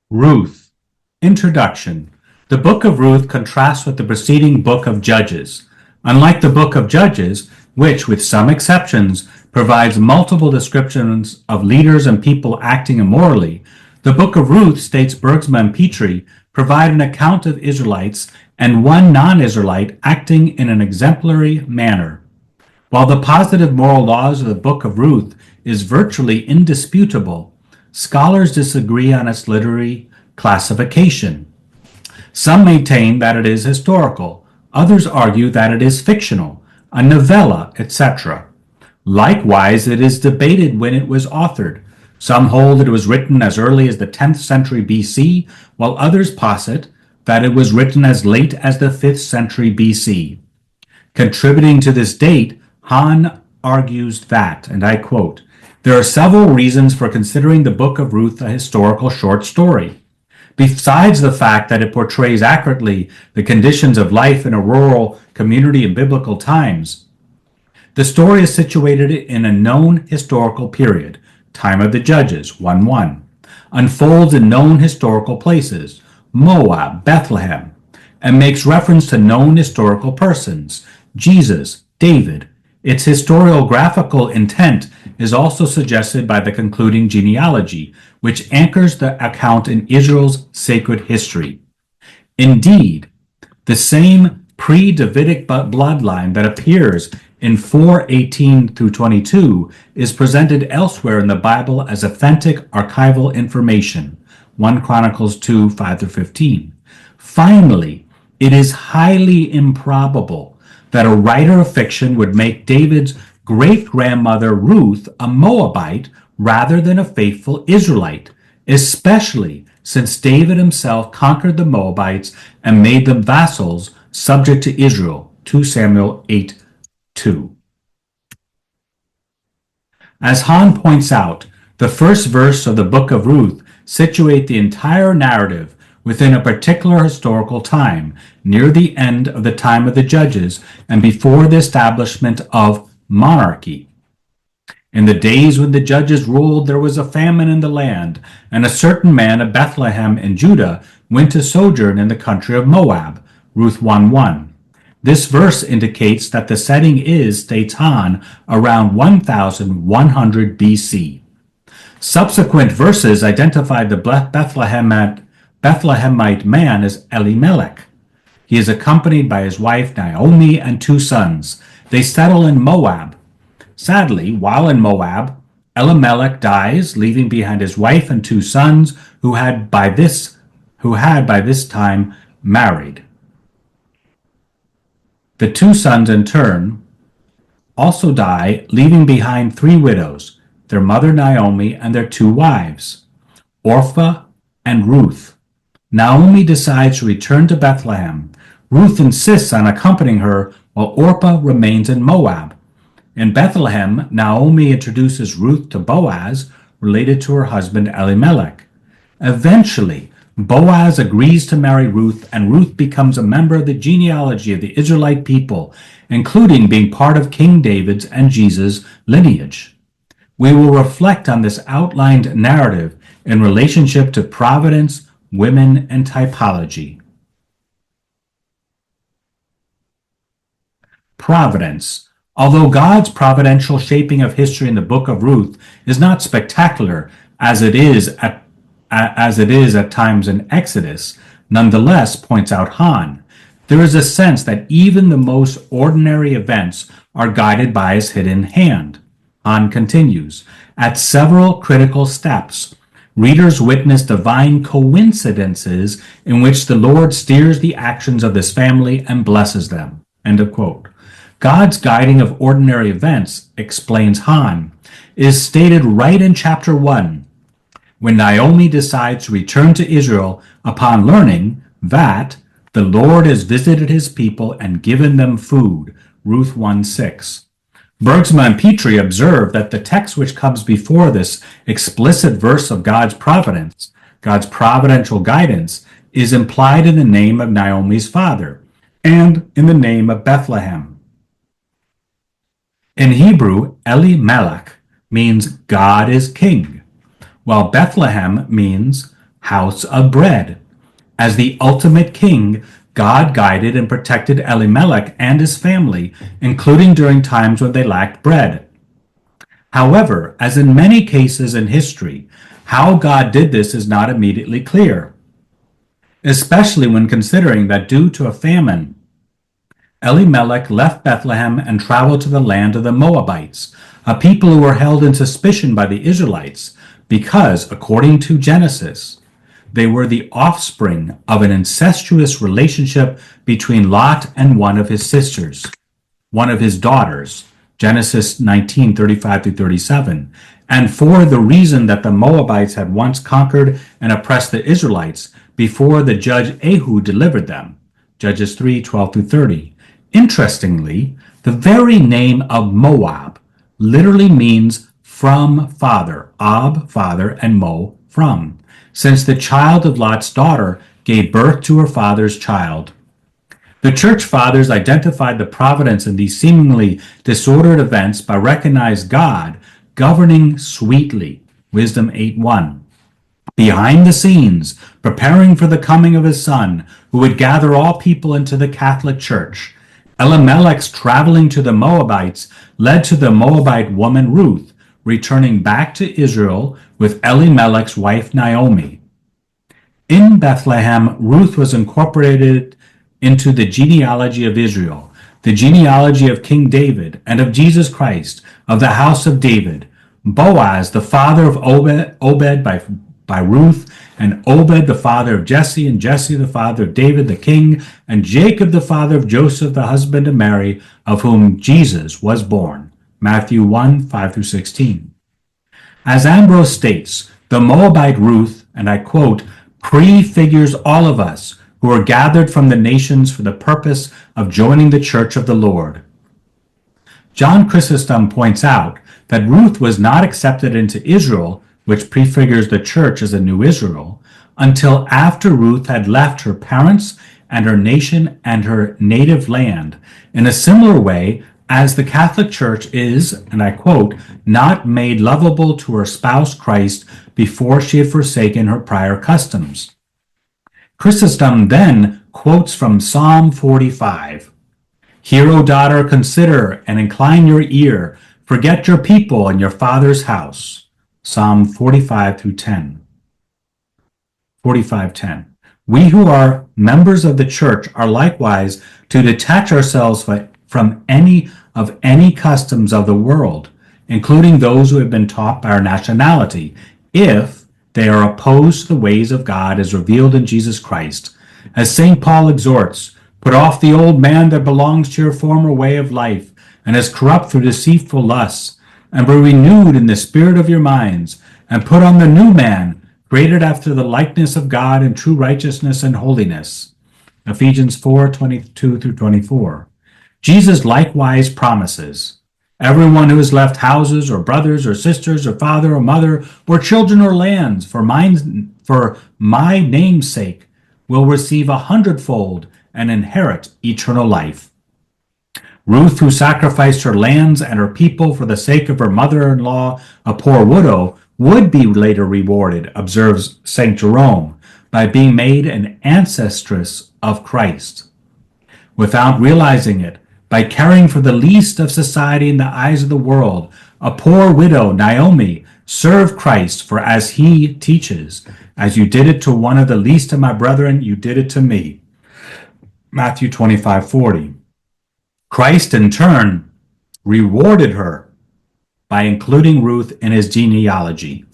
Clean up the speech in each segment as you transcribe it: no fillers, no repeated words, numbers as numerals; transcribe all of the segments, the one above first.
Ruth. Introduction. The Book of Ruth contrasts with the preceding Book of Judges. Unlike the Book of Judges, which, with some exceptions, provides multiple descriptions of leaders and people acting immorally, the Book of Ruth, states Bergsma and Pitre, provide an account of Israelites and one non-Israelite acting in an exemplary manner. While the positive moral laws of the Book of Ruth is virtually indisputable, scholars disagree on its literary classification. Some maintain that it is historical, others argue that it is fictional, a novella, etc. Likewise, it is debated when it was authored. Some hold that it was written as early as the 10th century BC, while others posit that it was written as late as the 5th century BC. Contributing to this date, Hahn argues that, and I quote, "There are several reasons for considering the Book of Ruth a historical short story. Besides the fact that it portrays accurately the conditions of life in a rural community in biblical times, the story is situated in a known historical period, time of the Judges, 1:1, unfolds in known historical places, Moab, Bethlehem, and makes reference to known historical persons, Jesus, David. Its historiographical intent is also suggested by the concluding genealogy, which anchors the account in Israel's sacred history. Indeed, the same pre-Davidic bloodline that appears in 4:18 through 22 is presented elsewhere in the Bible as authentic archival information, 1 Chronicles 2, 5 through 15. Finally, it is highly improbable that a writer of fiction would make David's great-grandmother Ruth a Moabite rather than a faithful Israelite, especially since David himself conquered the Moabites and made them vassals subject to Israel, 2 Samuel 8:2. As Hahn points out, the first verse of the Book of Ruth situate the entire narrative within a particular historical time, near the end of the time of the Judges and before the establishment of monarchy. In the days when the Judges ruled, there was a famine in the land, and a certain man of Bethlehem in Judah went to sojourn in the country of Moab, Ruth 1:1. This verse indicates that the setting is, states Hahn, around 1100 BC. Subsequent verses identify the Bethlehemite man as Elimelech. He is accompanied by his wife Naomi and 2 sons. They settle in Moab. Sadly, while in Moab, Elimelech dies, leaving behind his wife and 2 sons who had by this time married. The 2 sons in turn also die, leaving behind 3 widows, their mother Naomi and their 2 wives, Orpah and Ruth. Naomi decides to return to Bethlehem. Ruth insists on accompanying her while Orpah remains in Moab. In Bethlehem, Naomi introduces Ruth to Boaz, related to her husband Elimelech. Eventually, Boaz agrees to marry Ruth, and Ruth becomes a member of the genealogy of the Israelite people, including being part of King David's and Jesus' lineage. We will reflect on this outlined narrative in relationship to Providence, women, and typology. Providence. Although God's providential shaping of history in the Book of Ruth is not spectacular as it is at times in Exodus, nonetheless, points out Hahn, there is a sense that even the most ordinary events are guided by his hidden hand. Hahn continues, at several critical steps, readers witness divine coincidences in which the Lord steers the actions of this family and blesses them. End of quote. God's guiding of ordinary events, explains Hahn, is stated right in chapter 1, when Naomi decides to return to Israel upon learning that the Lord has visited his people and given them food, Ruth 1:6. Bergsma and Pitre observe that the text which comes before this explicit verse of God's providence, God's providential guidance, is implied in the name of Naomi's father and in the name of Bethlehem. In Hebrew, Elimelech means God is king, while Bethlehem means house of bread. As the ultimate king, God guided and protected Elimelech and his family, including during times when they lacked bread. However, as in many cases in history, how God did this is not immediately clear, especially when considering that due to a famine, Elimelech left Bethlehem and traveled to the land of the Moabites, a people who were held in suspicion by the Israelites because, according to Genesis, they were the offspring of an incestuous relationship between Lot and one of his sisters, one of his daughters, Genesis 19:35-37, and for the reason that the Moabites had once conquered and oppressed the Israelites before the judge Ehud delivered them, Judges 3:12-30. Interestingly, the very name of Moab literally means from father, Ab, father, and Mo, from, since the child of Lot's daughter gave birth to her father's child. The church fathers identified the providence in these seemingly disordered events by recognizing God governing sweetly, Wisdom 8:1. Behind the scenes, preparing for the coming of his son, who would gather all people into the Catholic Church. Elimelech's traveling to the Moabites led to the Moabite woman Ruth returning back to Israel with Elimelech's wife Naomi. In Bethlehem, Ruth was incorporated into the genealogy of Israel, the genealogy of King David and of Jesus Christ, of the house of David. Boaz, the father of Obed by Ruth, and Obed, the father of Jesse, and Jesse, the father of David the king, and Jacob, the father of Joseph, the husband of Mary, of whom Jesus was born. Matthew 1:5-16. As Ambrose states, the Moabite Ruth, and I quote, prefigures all of us who are gathered from the nations for the purpose of joining the church of the Lord. John Chrysostom points out that Ruth was not accepted into Israel, which prefigures the church as a new Israel, until after Ruth had left her parents and her nation and her native land, in a similar way as the Catholic Church is, and I quote, not made lovable to her spouse Christ before she had forsaken her prior customs. Chrysostom then quotes from Psalm 45, Hear, O daughter, consider, and incline your ear, forget your people and your father's house. Psalm 45-10. 45:10. We who are members of the church are likewise to detach ourselves from any customs of the world, including those who have been taught by our nationality, if they are opposed to the ways of God as revealed in Jesus Christ. As St. Paul exhorts, put off the old man that belongs to your former way of life and is corrupt through deceitful lusts, and be renewed in the spirit of your minds, and put on the new man, created after the likeness of God in true righteousness and holiness. Ephesians 4:22-24. Jesus likewise promises, everyone who has left houses or brothers or sisters or father or mother or children or lands for my name's sake will receive 100-fold and inherit eternal life. Ruth, who sacrificed her lands and her people for the sake of her mother-in-law, a poor widow, would be later rewarded, observes St. Jerome, by being made an ancestress of Christ. Without realizing it, by caring for the least of society in the eyes of the world, a poor widow, Naomi, served Christ, for as he teaches, as you did it to one of the least of my brethren, you did it to me. Matthew 25:40. Christ, in turn, rewarded her by including Ruth in his genealogy.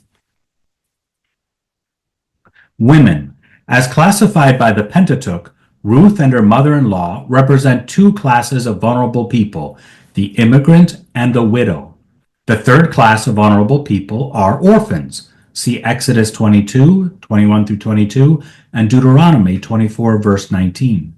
Women. As classified by the Pentateuch, Ruth and her mother-in-law represent two classes of vulnerable people, the immigrant and the widow. The third class of vulnerable people are orphans. See Exodus 22:21-22, and Deuteronomy 24, verse 19.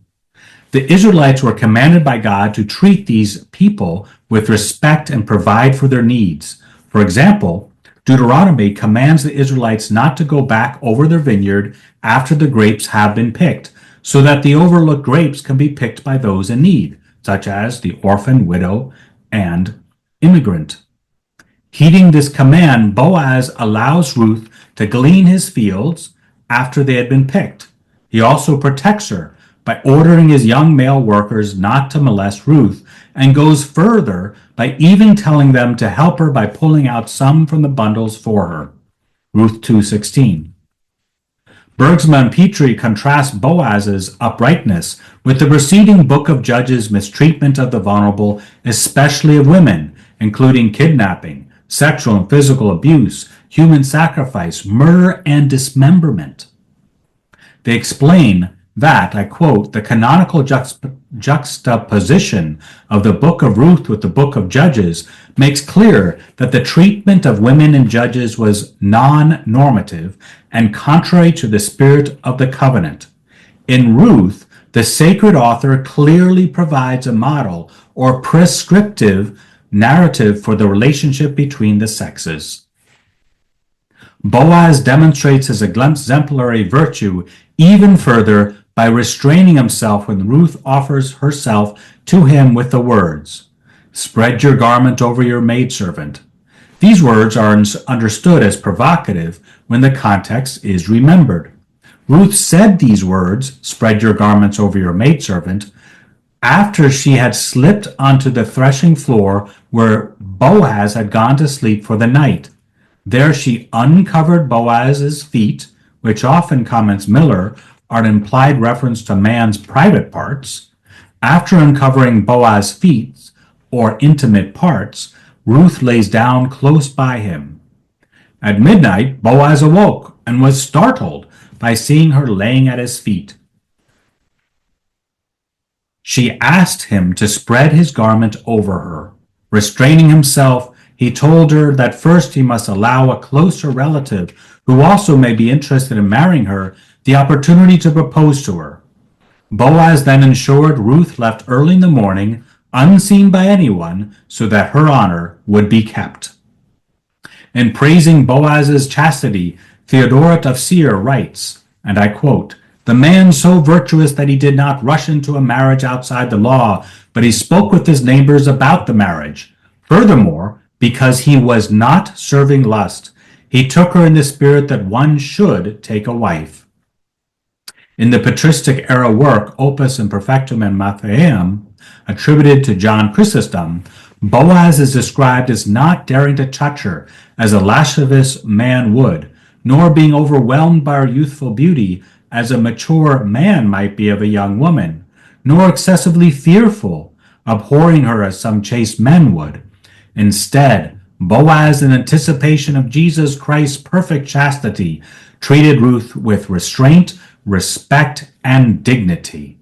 The Israelites were commanded by God to treat these people with respect and provide for their needs. For example, Deuteronomy commands the Israelites not to go back over their vineyard after the grapes have been picked, so that the overlooked grapes can be picked by those in need, such as the orphan, widow, and immigrant. Heeding this command, Boaz allows Ruth to glean his fields, after they had been picked. He also protects her by ordering his young male workers not to molest Ruth, and goes further by even telling them to help her by pulling out some from the bundles for her. Ruth 2:16. Bergsma and Pitre contrast Boaz's uprightness with the preceding Book of Judges' mistreatment of the vulnerable, especially of women, including kidnapping, sexual and physical abuse, human sacrifice, murder, and dismemberment. They explain that, I quote, the canonical juxtaposition of the Book of Ruth with the Book of Judges makes clear that the treatment of women in Judges was non-normative and contrary to the spirit of the covenant. In Ruth, the sacred author clearly provides a model or prescriptive narrative for the relationship between the sexes. Boaz demonstrates his exemplary virtue even further by restraining himself when Ruth offers herself to him with the words, "Spread your garment over your maidservant." These words are understood as provocative when the context is remembered. Ruth said these words, "Spread your garments over your maidservant," after she had slipped onto the threshing floor where Boaz had gone to sleep for the night. There she uncovered Boaz's feet, which often, comments Miller, are an implied reference to man's private parts. After uncovering Boaz's feet, or intimate parts, Ruth lays down close by him. At midnight, Boaz awoke and was startled by seeing her laying at his feet. She asked him to spread his garment over her. Restraining himself, he told her that first he must allow a closer relative, who also may be interested in marrying her, the opportunity to propose to her. Boaz then ensured Ruth left early in the morning, unseen by anyone, so that her honor would be kept. In praising Boaz's chastity, Theodoret of Seir writes, and I quote, "The man so virtuous that he did not rush into a marriage outside the law, but he spoke with his neighbors about the marriage. Furthermore, because he was not serving lust, he took her in the spirit that one should take a wife." In the patristic era work Opus Imperfectum and Mattheum, attributed to John Chrysostom, Boaz is described as not daring to touch her as a lascivious man would, nor being overwhelmed by her youthful beauty as a mature man might be of a young woman, nor excessively fearful, abhorring her as some chaste men would. Instead, Boaz, in anticipation of Jesus Christ's perfect chastity, treated Ruth with restraint, respect, and dignity.